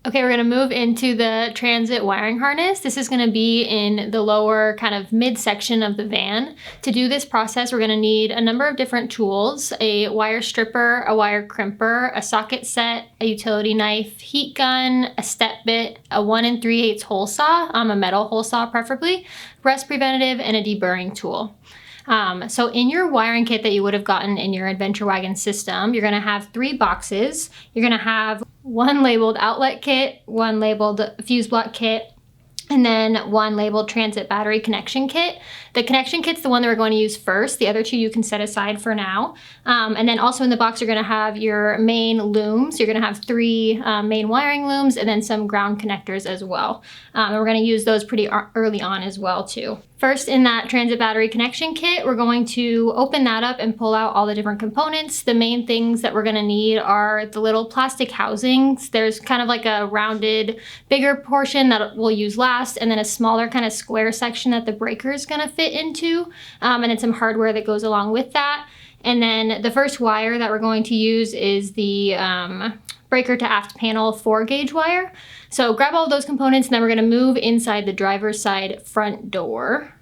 Okay, we're gonna move into the transit wiring harness. This is gonna be in the lower kind of midsection of the van. To do this process, we're gonna need a number of different tools: a wire stripper, a wire crimper, a socket set, a utility knife, heat gun, a step bit, a 1 3/8 hole saw, a metal hole saw preferably, rust preventative, and a deburring tool. So in your wiring kit that you would have gotten in your Adventure Wagon system, you're gonna have 3 boxes. You're gonna have one labeled outlet kit, one labeled fuse block kit, and then one labeled transit battery connection kit. The connection kit's the one that we're going to use first. The other 2 you can set aside for now. And then also in the box, you're gonna have your main looms. You're gonna have 3 main wiring looms and then some ground connectors as well. And we're gonna use those pretty early on as well too. First, in that transit battery connection kit, we're going to open that up and pull out all the different components. The main things that we're gonna need are the little plastic housings. There's kind of like a rounded, bigger portion that we'll use last, and then a smaller kind of square section that the breaker is gonna fit into, and then some hardware that goes along with that. And then the first wire that we're going to use is the breaker to aft panel 4-gauge wire. So grab all of those components, and then we're gonna move inside the driver's side front door.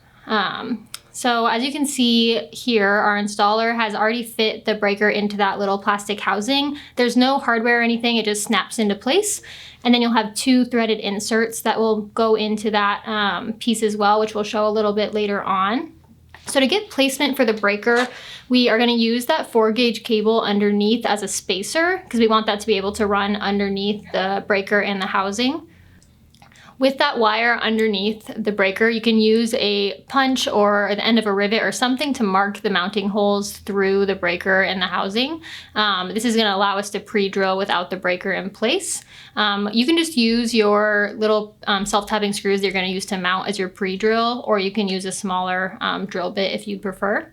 So as you can see here, our installer has already fit the breaker into that little plastic housing. There's no hardware or anything, it just snaps into place. And then you'll have 2 threaded inserts that will go into that piece as well, which we'll show a little bit later on. So to get placement for the breaker, we are going to use that 4-gauge cable underneath as a spacer because we want that to be able to run underneath the breaker and the housing. With that wire underneath the breaker, you can use a punch or the end of a rivet or something to mark the mounting holes through the breaker and the housing. This is going to allow us to pre-drill without the breaker in place. You can just use your little self-tapping screws that you're going to use to mount as your pre-drill, or you can use a smaller drill bit if you prefer.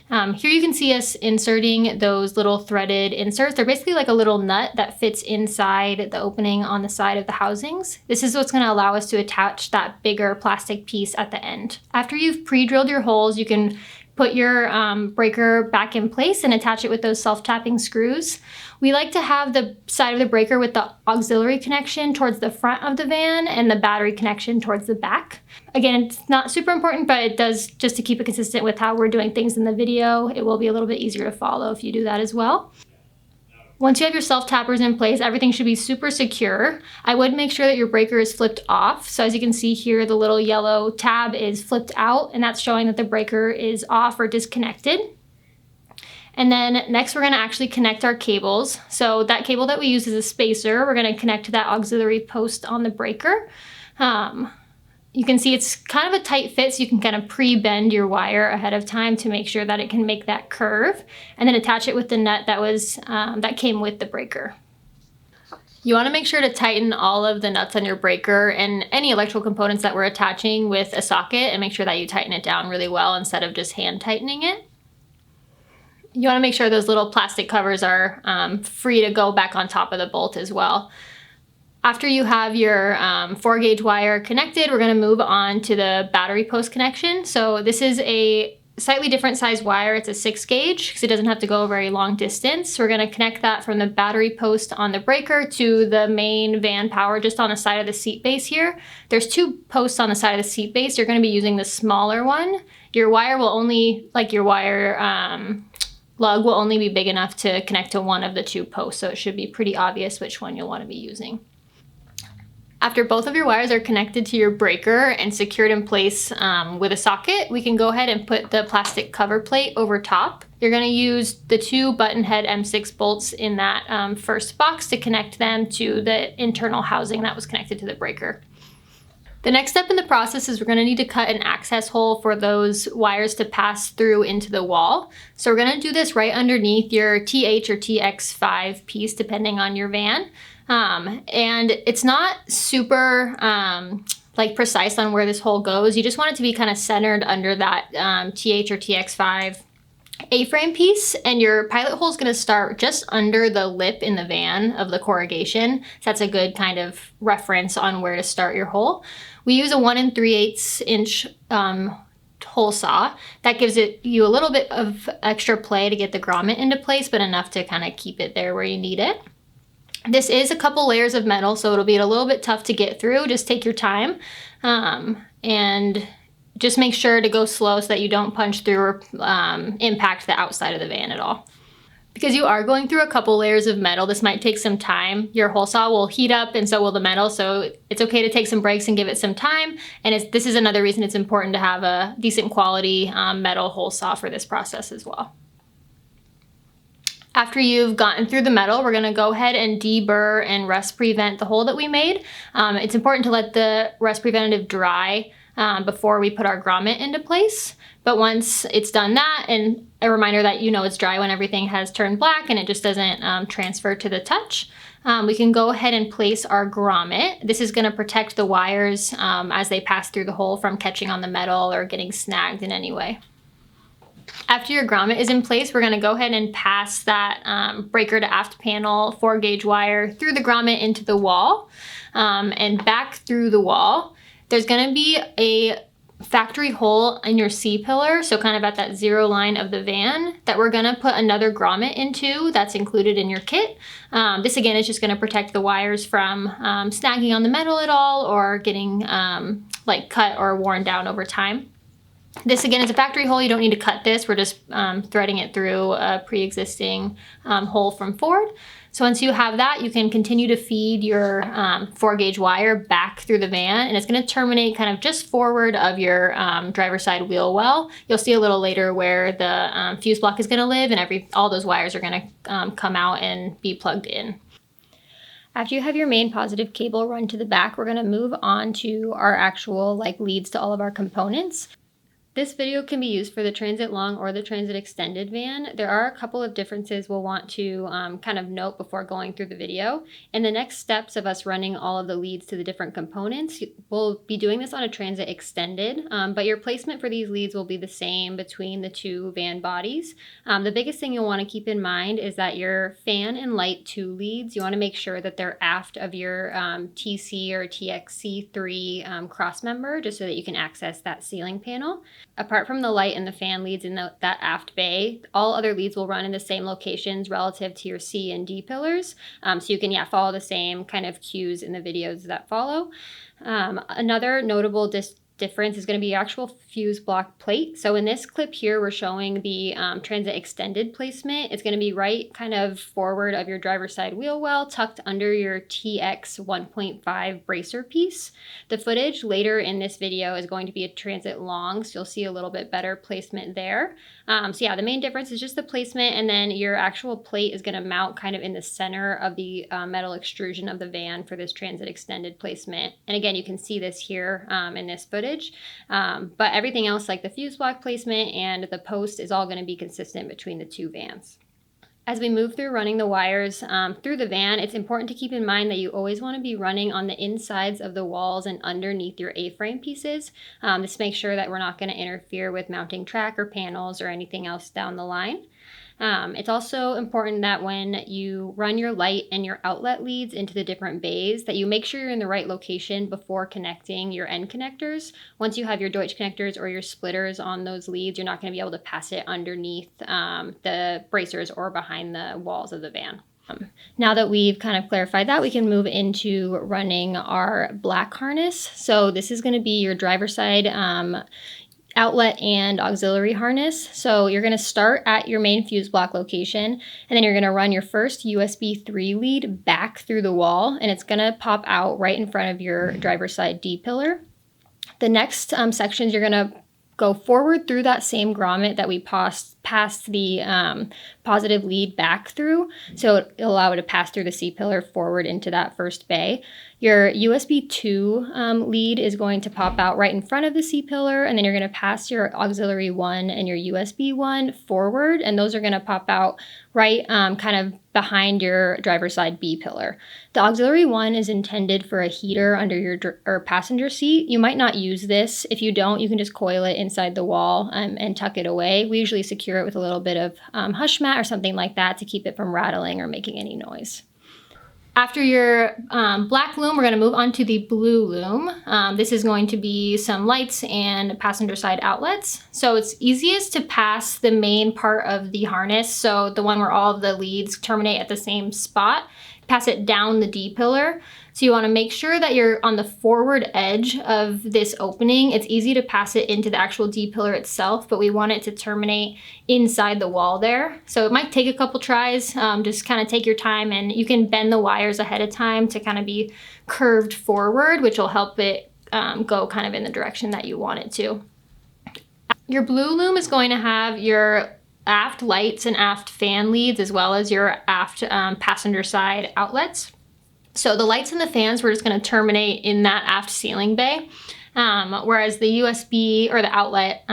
Here you can see us inserting those little threaded inserts. They're basically like a little nut that fits inside the opening on the side of the housings. This is what's going to allow us to attach that bigger plastic piece at the end. After you've pre-drilled your holes, you can put your breaker back in place and attach it with those self-tapping screws. We like to have the side of the breaker with the auxiliary connection towards the front of the van and the battery connection towards the back. Again, it's not super important, but it does, just to keep it consistent with how we're doing things in the video, it will be a little bit easier to follow if you do that as well. Once you have your self-tappers in place, everything should be super secure. I would make sure that your breaker is flipped off. So as you can see here, the little yellow tab is flipped out, and that's showing that the breaker is off or disconnected. And then next we're gonna actually connect our cables. So that cable that we use is a spacer. We're gonna connect to that auxiliary post on the breaker. You can see it's kind of a tight fit, so you can kind of pre-bend your wire ahead of time to make sure that it can make that curve, and then attach it with the nut that came with the breaker. You want to make sure to tighten all of the nuts on your breaker and any electrical components that we're attaching with a socket, and make sure that you tighten it down really well instead of just hand tightening it. You want to make sure those little plastic covers are free to go back on top of the bolt as well. After you have your 4-gauge wire connected, we're going to move on to the battery post connection. So this is a slightly different size wire. It's a 6-gauge because it doesn't have to go a very long distance. So we're going to connect that from the battery post on the breaker to the main van power just on the side of the seat base here. There's 2 posts on the side of the seat base. You're going to be using the smaller one. Your wire will only, like your wire lug will only be big enough to connect to one of the 2 posts. So it should be pretty obvious which one you'll want to be using. After both of your wires are connected to your breaker and secured in place with a socket, we can go ahead and put the plastic cover plate over top. You're going to use the 2 button head M6 bolts in that first box to connect them to the internal housing that was connected to the breaker. The next step in the process is we're going to need to cut an access hole for those wires to pass through into the wall. So we're going to do this right underneath your TH or TX5 piece, depending on your van. And it's not super like precise on where this hole goes. You just want it to be kind of centered under that TH or TX5 A-frame piece, and your pilot hole is going to start just under the lip in the van of the corrugation. So that's a good kind of reference on where to start your hole. We use a 1 3/8 inch hole saw. That gives you a little bit of extra play to get the grommet into place, but enough to kind of keep it there where you need it. This is a couple layers of metal, so it'll be a little bit tough to get through. Just take your time and just make sure to go slow so that you don't punch through or impact the outside of the van at all. Because you are going through a couple layers of metal, this might take some time. Your hole saw will heat up and so will the metal, so it's okay to take some breaks and give it some time. And this is another reason it's important to have a decent quality metal hole saw for this process as well. After you've gotten through the metal, we're gonna go ahead and deburr and rust prevent the hole that we made. It's important to let the rust preventative dry before we put our grommet into place. But once it's done that, and a reminder that you know it's dry when everything has turned black and it just doesn't transfer to the touch, we can go ahead and place our grommet. This is gonna protect the wires as they pass through the hole from catching on the metal or getting snagged in any way. After your grommet is in place, we're gonna go ahead and pass that breaker to aft panel 4-gauge wire through the grommet into the wall and back through the wall. There's gonna be a factory hole in your C-pillar, so kind of at that 0 line of the van, that we're gonna put another grommet into that's included in your kit. This again is just gonna protect the wires from snagging on the metal at all or getting like cut or worn down over time. This again is a factory hole. You don't need to cut this. We're just threading it through a pre-existing hole from Ford. So once you have that, you can continue to feed your 4-gauge wire back through the van, and it's going to terminate kind of just forward of your driver's side wheel well. You'll see a little later where the fuse block is going to live, and all those wires are going to come out and be plugged in. After you have your main positive cable run to the back, we're going to move on to our actual leads to all of our components. This video can be used for the Transit Long or the Transit Extended van. There are a couple of differences we'll want to kind of note before going through the video. In the next steps of us running all of the leads to the different components, we'll be doing this on a Transit Extended, but your placement for these leads will be the same between the two van bodies. The biggest thing you'll want to keep in mind is that your fan and light 2 leads, you want to make sure that they're aft of your TC or TXC3 cross member, just so that you can access that ceiling panel. Apart from the light and the fan leads in that aft bay, all other leads will run in the same locations relative to your C and D pillars. So you can follow the same kind of cues in the videos that follow. Another notable difference is going to be actual fuse block plate. So in this clip here, we're showing the Transit Extended placement. It's going to be right kind of forward of your driver's side wheel well, tucked under your TX 1.5 bracer piece. The footage later in this video is going to be a Transit Long, so you'll see a little bit better placement there. So yeah, the main difference is just the placement, and then your actual plate is going to mount kind of in the center of the metal extrusion of the van for this Transit Extended placement. And again, you can see this here in this footage. But everything else, like the fuse block placement and the post, is all going to be consistent between the two vans. As we move through running the wires through the van, it's important to keep in mind that you always want to be running on the insides of the walls and underneath your A-frame pieces. This makes sure that we're not going to interfere with mounting track or panels or anything else down the line. It's also important that when you run your light and your outlet leads into the different bays, that you make sure you're in the right location before connecting your end connectors. Once you have your Deutsch connectors or your splitters on those leads, you're not going to be able to pass it underneath the bracers or behind the walls of the van. Now that we've kind of clarified that, we can move into running our black harness. So this is going to be your driver's side outlet and auxiliary harness. So you're going to start at your main fuse block location, and then you're going to run your first USB 3 lead back through the wall, and it's going to pop out right in front of your driver's side D pillar. The next sections, you're going to go forward through that same grommet that we passed the positive lead back through, so it'll allow it to pass through the C pillar forward into that first bay. Your USB 2 lead is going to pop out right in front of the C pillar, and then you're going to pass your auxiliary 1 and your USB 1 forward, and those are going to pop out right kind of behind your driver's side B pillar. The auxiliary 1 is intended for a heater under your passenger seat. You might not use this. If you don't, you can just coil it inside the wall and tuck it away. We usually secure it with a little bit of hush mat or something like that to keep it from rattling or making any noise. After your black loom, we're going to move on to the blue loom. This is going to be some lights and passenger side outlets. So it's easiest to pass the main part of the harness, so the one where all of the leads terminate at the same spot, pass it down the D-pillar. So you want to make sure that you're on the forward edge of this opening. It's easy to pass it into the actual D-pillar itself, but we want it to terminate inside the wall there. So it might take a couple tries, just kind of take your time, and you can bend the wires ahead of time to kind of be curved forward, which will help it go kind of in the direction that you want it to. Your blue loom is going to have your aft lights and aft fan leads, as well as your aft passenger side outlets. So the lights and the fans, we're just going to terminate in that aft ceiling bay, whereas the USB or the outlet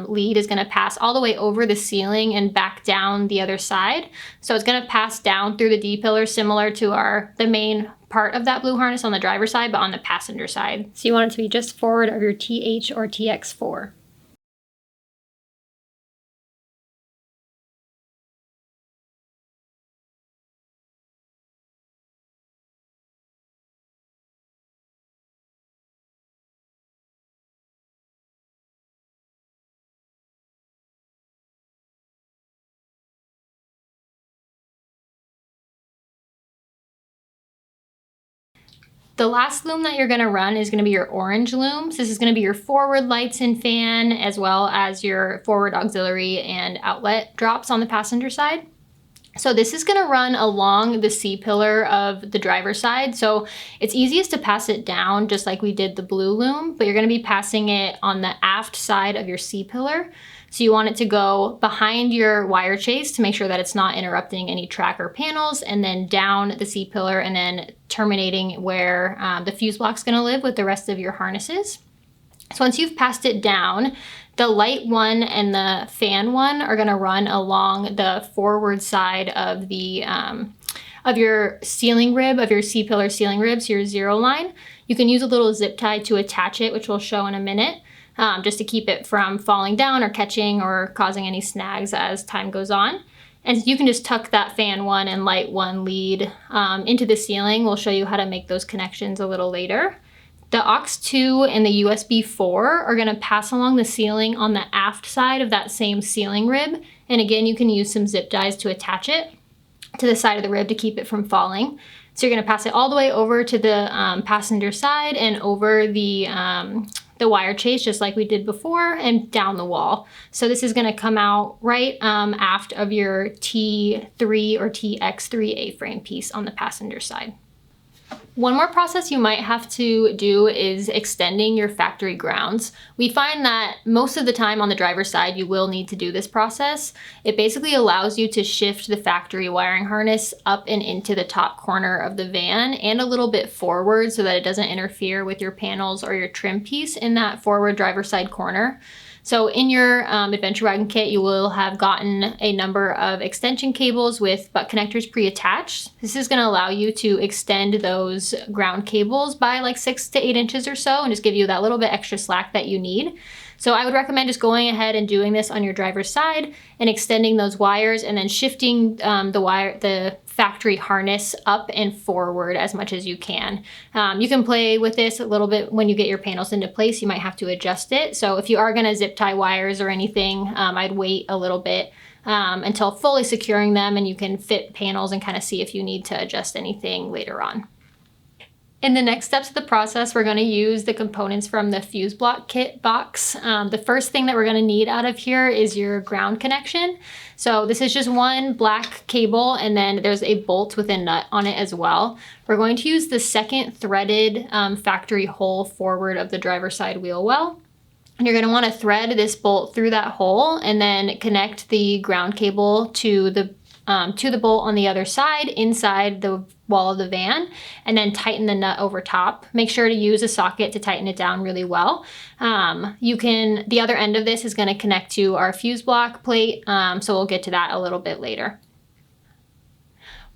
lead is going to pass all the way over the ceiling and back down the other side. So it's going to pass down through the D-pillar, similar to the main part of that blue harness on the driver's side, but on the passenger side. So you want it to be just forward of your TH or TX4. The last loom that you're going to run is going to be your orange looms. This is going to be your forward lights and fan, as well as your forward auxiliary and outlet drops on the passenger side. So this is going to run along the C-pillar of the driver's side. So it's easiest to pass it down just like we did the blue loom, but you're going to be passing it on the aft side of your C-pillar. So you want it to go behind your wire chase to make sure that it's not interrupting any tracker panels, and then down the C-pillar, and then terminating where the fuse block's going to live with the rest of your harnesses. So once you've passed it down, the light one and the fan one are going to run along the forward side of the of your ceiling rib, of your C-pillar ceiling rib, so your 0 line. You can use a little zip tie to attach it, which we'll show in a minute, just to keep it from falling down or catching or causing any snags as time goes on. And you can just tuck that fan one and light one lead into the ceiling. We'll show you how to make those connections a little later. The aux 2 and the USB 4 are going to pass along the ceiling on the aft side of that same ceiling rib. And again, you can use some zip ties to attach it to the side of the rib to keep it from falling. So you're going to pass it all the way over to the passenger side and over the wire chase, just like we did before, and down the wall. So this is going to come out right aft of your T3 or TX3 A-frame piece on the passenger side. One more process you might have to do is extending your factory grounds. We find that most of the time on the driver's side, you will need to do this process. It basically allows you to shift the factory wiring harness up and into the top corner of the van and a little bit forward so that it doesn't interfere with your panels or your trim piece in that forward driver's side corner. So in your Adventure Wagon kit, you will have gotten a number of extension cables with butt connectors pre-attached. This is going to allow you to extend those ground cables by like 6 to 8 inches or so, and just give you that little bit extra slack that you need. So I would recommend just going ahead and doing this on your driver's side and extending those wires, and then shifting the factory harness up and forward as much as you can. You can play with this a little bit when you get your panels into place. You might have to adjust it. So if you are going to zip tie wires or anything, I'd wait a little bit until fully securing them, and you can fit panels and kind of see if you need to adjust anything later on. In the next steps of the process, we're going to use the components from the fuse block kit box. The first thing that we're going to need out of here is your ground connection. So this is just one black cable, and then there's a bolt with a nut on it as well. We're going to use the second threaded factory hole forward of the driver's side wheel well. And you're going to want to thread this bolt through that hole, and then connect the ground cable to the bolt on the other side inside the wall of the van, and then tighten the nut over top. Make sure to use a socket to tighten it down really well. The other end of this is going to connect to our fuse block plate, so we'll get to that a little bit later.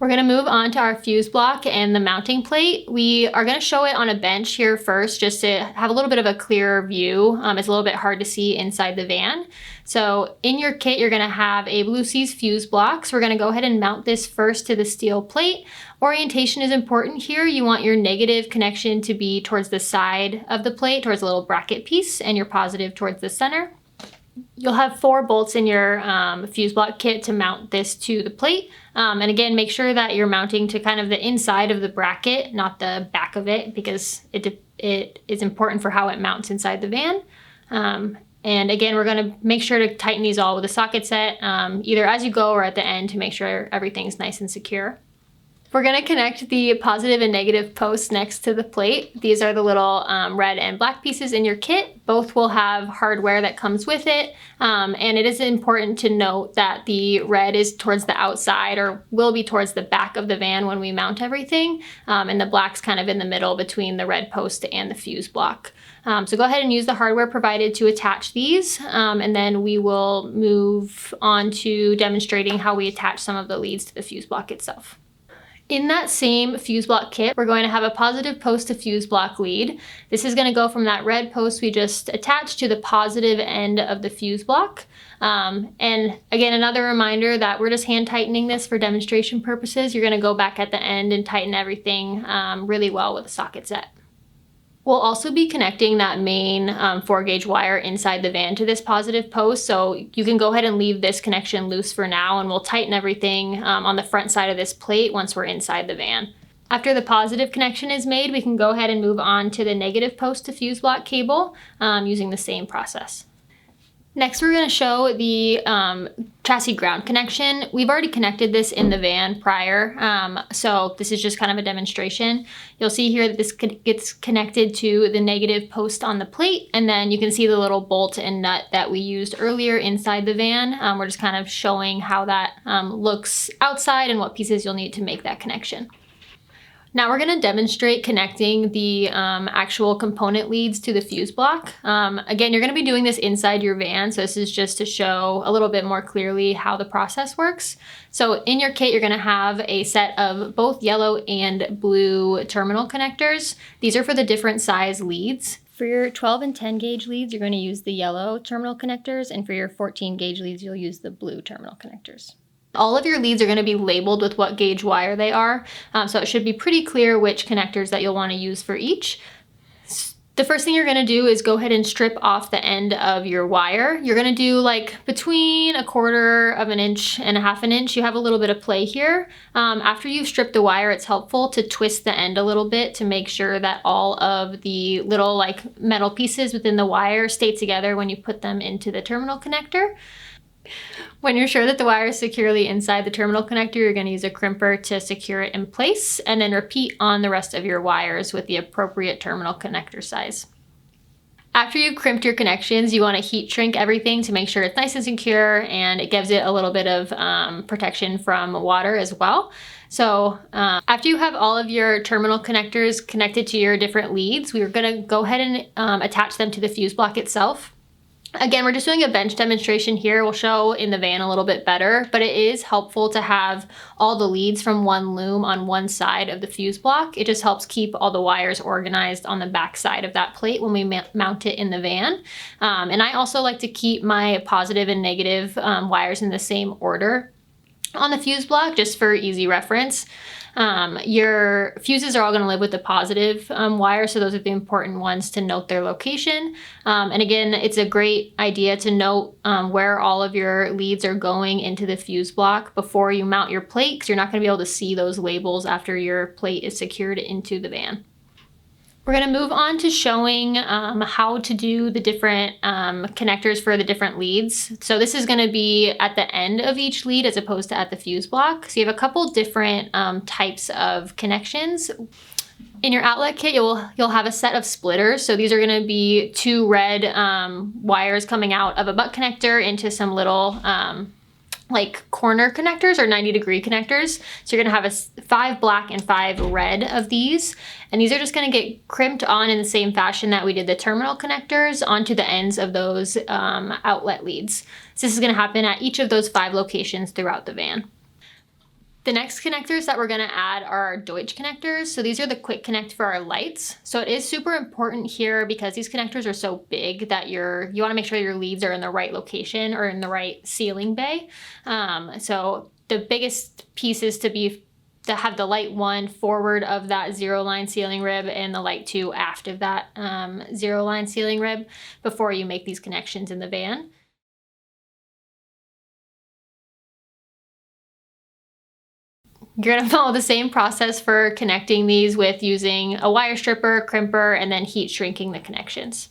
We're going to move on to our fuse block and the mounting plate. We are going to show it on a bench here first, just to have a little bit of a clearer view. It's a little bit hard to see inside the van. So in your kit, you're going to have a Blue Seas fuse block. So we're going to go ahead and mount this first to the steel plate. Orientation is important here. You want your negative connection to be towards the side of the plate, towards a little bracket piece, and your positive towards the center. You'll have 4 bolts in your fuse block kit to mount this to the plate. And again, make sure that you're mounting to kind of the inside of the bracket, not the back of it, because it is important for how it mounts inside the van. And again, we're going to make sure to tighten these all with a socket set, either as you go or at the end, to make sure everything's nice and secure. We're going to connect the positive and negative posts next to the plate. These are the little red and black pieces in your kit. Both will have hardware that comes with it. And it is important to note that the red is towards the outside, or will be towards the back of the van when we mount everything. And the black's kind of in the middle between the red post and the fuse block. So go ahead and use the hardware provided to attach these. And then we will move on to demonstrating how we attach some of the leads to the fuse block itself. In that same fuse block kit, we're going to have a positive post to fuse block lead. This is going to go from that red post we just attached to the positive end of the fuse block. And again, another reminder that we're just hand tightening this for demonstration purposes. You're going to go back at the end and tighten everything really well with a socket set. We'll also be connecting that main 4-gauge wire inside the van to this positive post, so you can go ahead and leave this connection loose for now, and we'll tighten everything on the front side of this plate once we're inside the van. After the positive connection is made, we can go ahead and move on to the negative post to fuse block cable using the same process. Next, we're going to show the chassis ground connection. We've already connected this in the van prior, so this is just kind of a demonstration. You'll see here that this gets connected to the negative post on the plate, and then you can see the little bolt and nut that we used earlier inside the van. We're just kind of showing how that looks outside and what pieces you'll need to make that connection. Now we're going to demonstrate connecting the actual component leads to the fuse block. Again, you're going to be doing this inside your van, so this is just to show a little bit more clearly how the process works. So in your kit, you're going to have a set of both yellow and blue terminal connectors. These are for the different size leads. For your 12 and 10 gauge leads, you're going to use the yellow terminal connectors, and for your 14 gauge leads, you'll use the blue terminal connectors. All of your leads are going to be labeled with what gauge wire they are, so it should be pretty clear which connectors that you'll want to use for each. The first thing you're going to do is go ahead and strip off the end of your wire. You're going to do like between 1/4 of an inch and 1/2 an inch. You have a little bit of play here. After you've stripped the wire, it's helpful to twist the end a little bit to make sure that all of the little like metal pieces within the wire stay together when you put them into the terminal connector. When you're sure that the wire is securely inside the terminal connector, you're going to use a crimper to secure it in place, and then repeat on the rest of your wires with the appropriate terminal connector size. After you've crimped your connections, you want to heat shrink everything to make sure it's nice and secure, and it gives it a little bit of protection from water as well. So after you have all of your terminal connectors connected to your different leads, we're going to go ahead and attach them to the fuse block itself. Again, we're just doing a bench demonstration here. We'll show in the van a little bit better, but it is helpful to have all the leads from one loom on one side of the fuse block. It just helps keep all the wires organized on the back side of that plate when we mount it in the van. And I also like to keep my positive and negative wires in the same order on the fuse block, just for easy reference. Your fuses are all going to live with the positive wire, so those are the important ones to note their location. And again, it's a great idea to note where all of your leads are going into the fuse block before you mount your plate, because you're not going to be able to see those labels after your plate is secured into the van. We're going to move on to showing how to do the different connectors for the different leads. So this is going to be at the end of each lead as opposed to at the fuse block. So you have a couple different types of connections. In your outlet kit, you'll have a set of splitters. So these are going to be 2 red wires coming out of a butt connector into some little like corner connectors or 90-degree connectors. So you're gonna have 5 black and 5 red of these. And these are just gonna get crimped on in the same fashion that we did the terminal connectors onto the ends of those outlet leads. So this is gonna happen at each of those 5 locations throughout the van. The next connectors that we're gonna add are our Deutsch connectors. So these are the quick connect for our lights. So it is super important here because these connectors are so big that you wanna make sure your leads are in the right location or in the right ceiling bay. So the biggest pieces to have the light 1 forward of that 0 line ceiling rib and the light 2 aft of that 0 line ceiling rib before you make these connections in the van. You're gonna follow the same process for connecting these with using a wire stripper, crimper, and then heat shrinking the connections.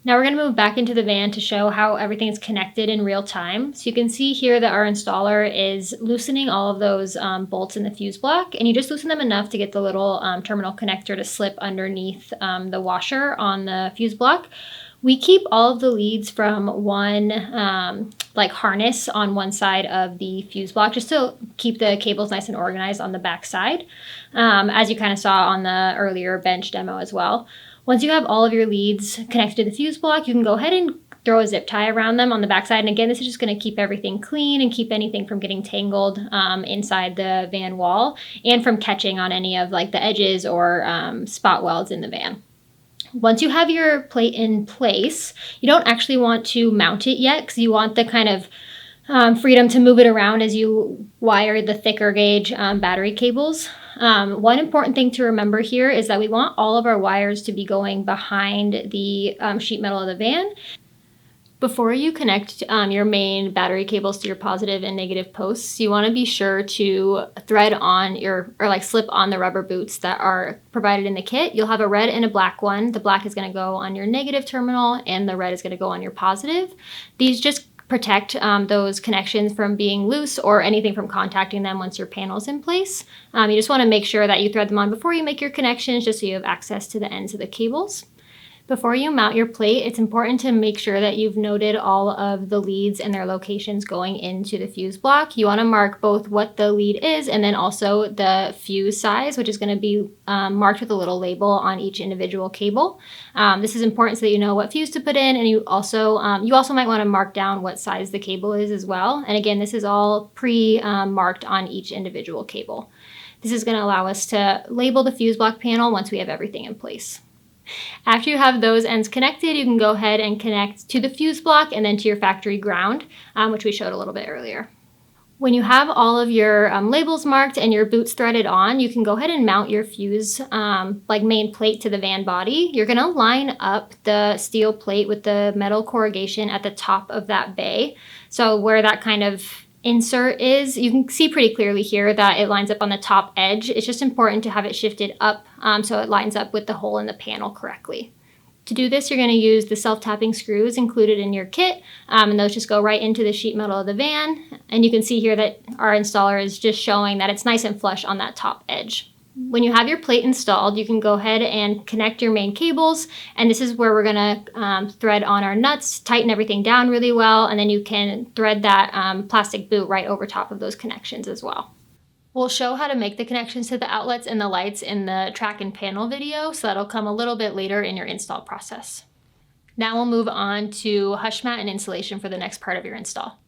Now we're gonna move back into the van to show how everything is connected in real time. So you can see here that our installer is loosening all of those bolts in the fuse block, and you just loosen them enough to get the little terminal connector to slip underneath the washer on the fuse block. We keep all of the leads from one like harness on one side of the fuse block just to keep the cables nice and organized on the back side, as you kind of saw on the earlier bench demo as well. Once you have all of your leads connected to the fuse block, you can go ahead and throw a zip tie around them on the backside. And again, this is just going to keep everything clean and keep anything from getting tangled inside the van wall and from catching on any of like the edges or spot welds in the van. Once you have your plate in place, you don't actually want to mount it yet because you want the kind of freedom to move it around as you wire the thicker gauge battery cables. One important thing to remember here is that we want all of our wires to be going behind the sheet metal of the van. Before you connect your main battery cables to your positive and negative posts, you want to be sure to thread on or slip on the rubber boots that are provided in the kit. You'll have a red and a black one. The black is going to go on your negative terminal and the red is going to go on your positive. These just protect those connections from being loose or anything from contacting them once your panel's in place. You just want to make sure that you thread them on before you make your connections just so you have access to the ends of the cables. Before you mount your plate, it's important to make sure that you've noted all of the leads and their locations going into the fuse block. You want to mark both what the lead is and then also the fuse size, which is going to be marked with a little label on each individual cable. This is important so that you know what fuse to put in, and you also might want to mark down what size the cable is as well. And again, this is all pre-marked on each individual cable. This is going to allow us to label the fuse block panel once we have everything in place. After you have those ends connected, you can go ahead and connect to the fuse block and then to your factory ground, which we showed a little bit earlier. When you have all of your labels marked and your boots threaded on, you can go ahead and mount your fuse main plate to the van body. You're going to line up the steel plate with the metal corrugation at the top of that bay. So where that kind of insert is, you can see pretty clearly here that it lines up on the top edge. It's just important to have it shifted up so it lines up with the hole in the panel correctly. To do this, you're going to use the self-tapping screws included in your kit, and those just go right into the sheet metal of the van. And you can see here that our installer is just showing that it's nice and flush on that top edge. When you have your plate installed, you can go ahead and connect your main cables, and this is where we're going to thread on our nuts, tighten everything down really well, and then you can thread that plastic boot right over top of those connections as well. We'll show how to make the connections to the outlets and the lights in the track and panel video, so that'll come a little bit later in your install process. Now we'll move on to hush mat and insulation for the next part of your install.